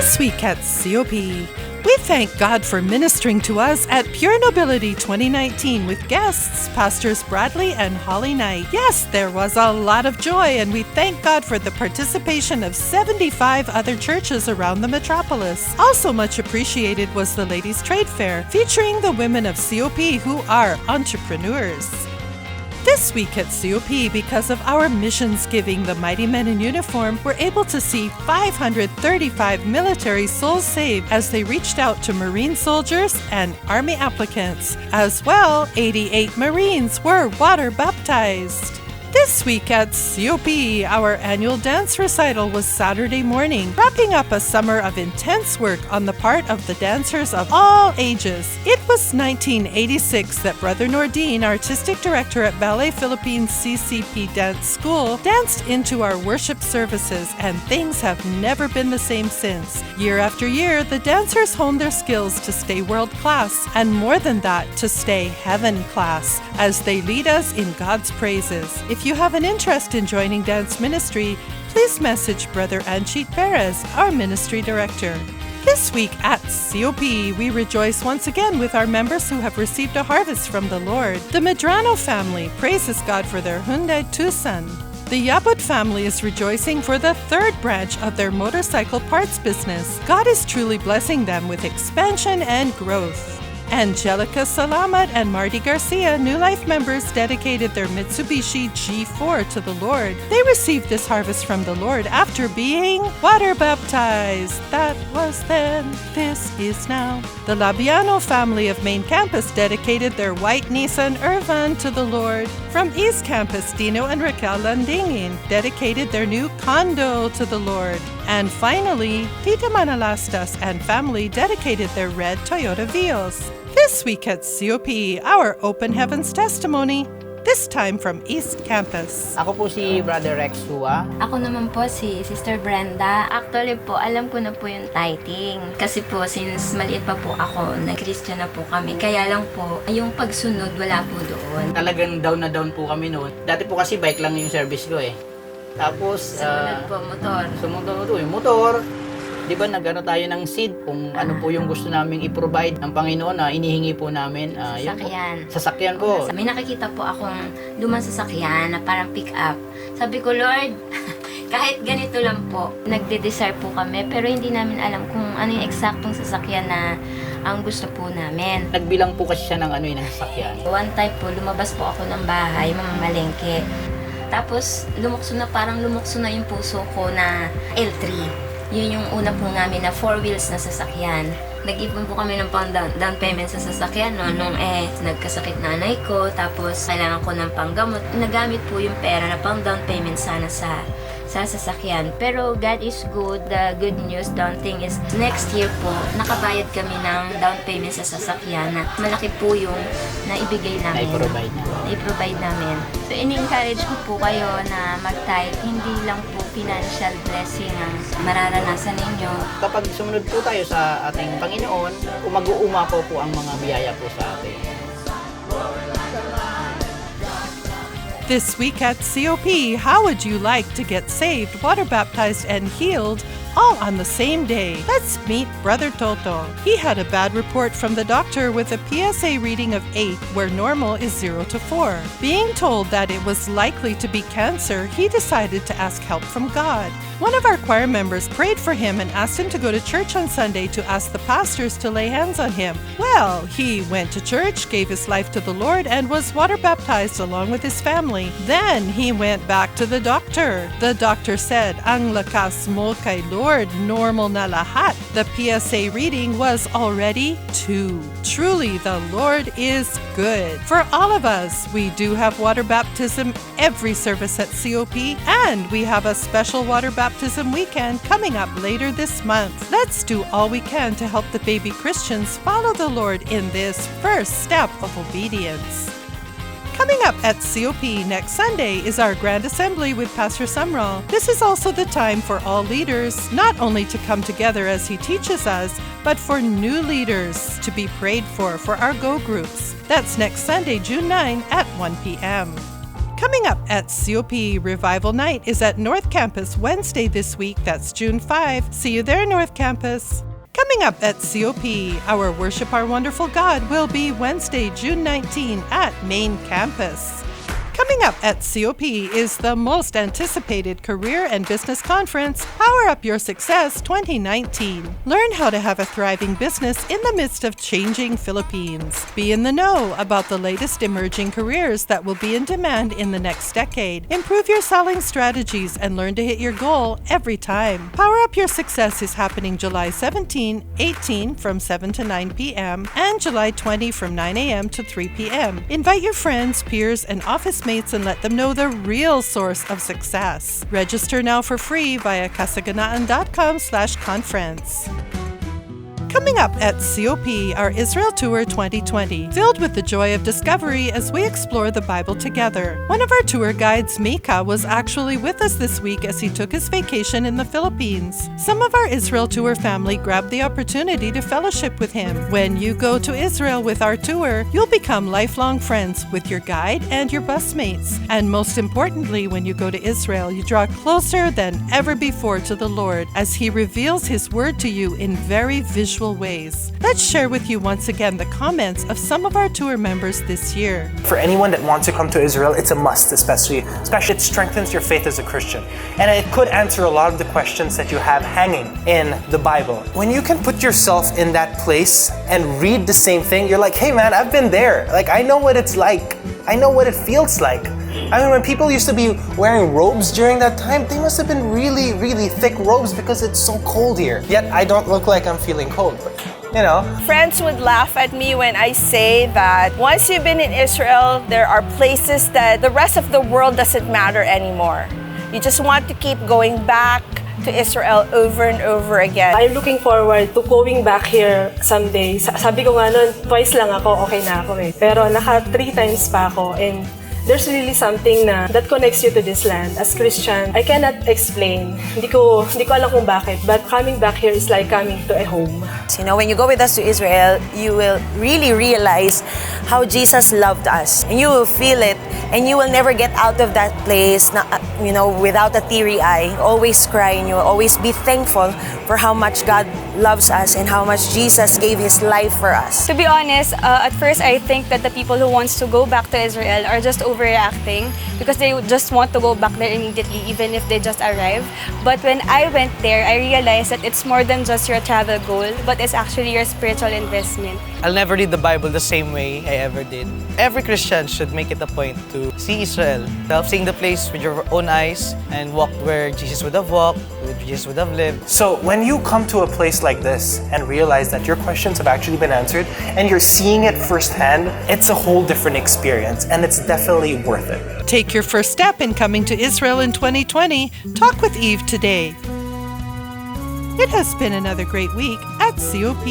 This week at COP, we thank God for ministering to us at Pure Nobility 2019 with guests Pastors Bradley and Holly Knight. Yes, there was a lot of joy, and we thank God for the participation of 75 other churches around the metropolis. Also much appreciated was the Ladies' Trade Fair, featuring the women of COP who are entrepreneurs. This week at COP, because of our missions giving, the Mighty Men in Uniform were able to see 535 military souls saved as they reached out to Marine soldiers and Army applicants. As well, 88 Marines were water baptized. This week at COP, our annual dance recital was Saturday morning, wrapping up a summer of intense work on the part of the dancers of all ages. It was 1986 that Brother Nordine, artistic director at Ballet Philippines CCP Dance School, danced into our worship services, and things have never been the same since. Year after year, the dancers hone their skills to stay world class, and more than that, to stay heaven class, as they lead us in God's praises. If you have an interest in joining dance ministry, please message Brother Anchit Perez, our ministry director. This week at COP, we rejoice once again with our members who have received a harvest from the Lord. The Medrano family praises God for their Hyundai Tucson. The Yabut family is rejoicing for the third branch of their motorcycle parts business. God is truly blessing them with expansion and growth. Angelica Salamat and Marty Garcia, New Life members, dedicated their Mitsubishi G4 to the Lord. They received this harvest from the Lord after being water baptized. That was then, this is now. The Labiano family of Main Campus dedicated their white Nissan Irvan to the Lord. From East Campus, Dino and Raquel Landingin dedicated their new condo to the Lord. And finally, Tita Manalastas and family dedicated their red Toyota Vios. This week at COP, our Open Heavens testimony, this time from East Campus. Ako po si Brother Rex Hua. Ako naman po si Sister Brenda. Actually po, alam ko na po yung tithing. Kasi po, since maliit pa po ako, nag-Christian na po kami. Kaya lang po, yung pagsunod, wala po doon. Talagang down na down po kami noon. Dati po kasi bike lang yung service ko eh. Tapos, Sumunod po, motor. Sumunod po yung motor. Di ba nag-ano tayo ng seed kung ano po yung gusto naming i-provide ng Panginoon na inihingi po namin. Sasakyan. Sasakyan po. May nakikita po akong lumang sasakyan na parang pick up. Sabi ko, Lord, kahit ganito lang po, nagde-desire po kami, pero hindi namin alam kung ano yung eksaktong sasakyan na ang gusto po namin. Nagbilang po kasi siya ng ng sasakyan. One time po, lumabas po ako ng bahay, mamamalengke. Tapos, lumukso na yung puso ko na L3. Yun yung una po namin na 4 wheels na sasakyan. Nag-ipon po kami ng pang down payment sa sasakyan nung nagkasakit nanay ko, tapos kailangan ko ng panggamot. Nagamit po yung pera na pang down payment sana sa sasakyan. Pero God is good. The good news, down thing is next year po, nakabayad kami ng down payment sa sasakyan na malaki po yung naibigay namin. Na-provide namin. So, in-encourage ko po kayo na mag-tithe. Hindi lang po financial blessing ang mararanasan ninyo. Kapag sumunod po tayo sa ating Panginoon, umag-uuma po ang mga biyaya po sa atin. This week at COP, how would you like to get saved, water baptized, and healed all on the same day? Let's meet Brother Toto. He had a bad report from the doctor with a PSA reading of 8, where normal is 0 to 4. Being told that it was likely to be cancer, he decided to ask help from God. One of our choir members prayed for him and asked him to go to church on Sunday to ask the pastors to lay hands on him. Well, he went to church, gave his life to the Lord, and was water baptized along with his family. Then he went back to the doctor. The doctor said, "Ang lakas mo kay Lord, normal na lahat." The PSA reading was already 2. Truly, the Lord is good. For all of us, we do have water baptism every service at COP, and we have a special water baptism weekend coming up later this month. Let's do all we can to help the baby Christians follow the Lord in this first step of obedience. Coming up at COP next Sunday is our Grand Assembly with Pastor Sumrall. This is also the time for all leaders not only to come together as he teaches us, but for new leaders to be prayed for our Go groups. That's next Sunday, June 9 at 1 p.m. Coming up at COP, Revival Night is at North Campus Wednesday this week. That's June 5. See you there, North Campus. Coming up at COP, our Worship Our Wonderful God will be Wednesday, June 19 at Main Campus. Coming up at COP is the most anticipated career and business conference, Power Up Your Success 2019. Learn how to have a thriving business in the midst of changing Philippines. Be in the know about the latest emerging careers that will be in demand in the next decade. Improve your selling strategies and learn to hit your goal every time. Power Up Your Success is happening July 17, 18 from 7 to 9 p.m. and July 20 from 9 a.m. to 3 p.m. Invite your friends, peers, and office mates and let them know the real source of success. Register now for free via kasaganaan.com/conference. Coming up at COP, our Israel Tour 2020, filled with the joy of discovery as we explore the Bible together. One of our tour guides, Mika, was actually with us this week as he took his vacation in the Philippines. Some of our Israel Tour family grabbed the opportunity to fellowship with him. When you go to Israel with our tour, you'll become lifelong friends with your guide and your busmates. And most importantly, when you go to Israel, you draw closer than ever before to the Lord as He reveals His Word to you in very visual ways. Let's share with you once again the comments of some of our tour members this year. For anyone that wants to come to Israel, it's a must, especially it strengthens your faith as a Christian. And it could answer a lot of the questions that you have hanging in the Bible. When you can put yourself in that place and read the same thing, you're like, hey man, I've been there. Like, I know what it's like. I know what it feels like. I mean, when people used to be wearing robes during that time, they must have been really, really thick robes because it's so cold here. Yet I don't look like I'm feeling cold, but you know. Friends would laugh at me when I say that once you've been in Israel, there are places that the rest of the world doesn't matter anymore. You just want to keep going back to Israel over and over again. I'm looking forward to going back here someday. Sabi ko nga nun, twice lang ako, okay na ako eh. Pero 3 times pa ako, and there's really something that connects you to this land. As Christian, I cannot explain. Hindi ko alam kung bakit, but coming back here is like coming to a home. You know, when you go with us to Israel, you will really realize how Jesus loved us. And you will feel it, and you will never get out of that place, without a teary eye. Always cry, and you will always be thankful for how much God loves us and how much Jesus gave His life for us. To be honest, at first I think that the people who wants to go back to Israel are just overreacting because they just want to go back there immediately even if they just arrive. But when I went there, I realized that it's more than just your travel goal, but it's actually your spiritual investment. I'll never read the Bible the same way I ever did. Every Christian should make it a point to see Israel, seeing the place with your own eyes and walk where Jesus would have walked, where Jesus would have lived. So when you come to a place like this and realize that your questions have actually been answered and you're seeing it firsthand, it's a whole different experience and it's definitely worth it. Take your first step in coming to Israel in 2020. Talk with Eve today. It has been another great week at COP.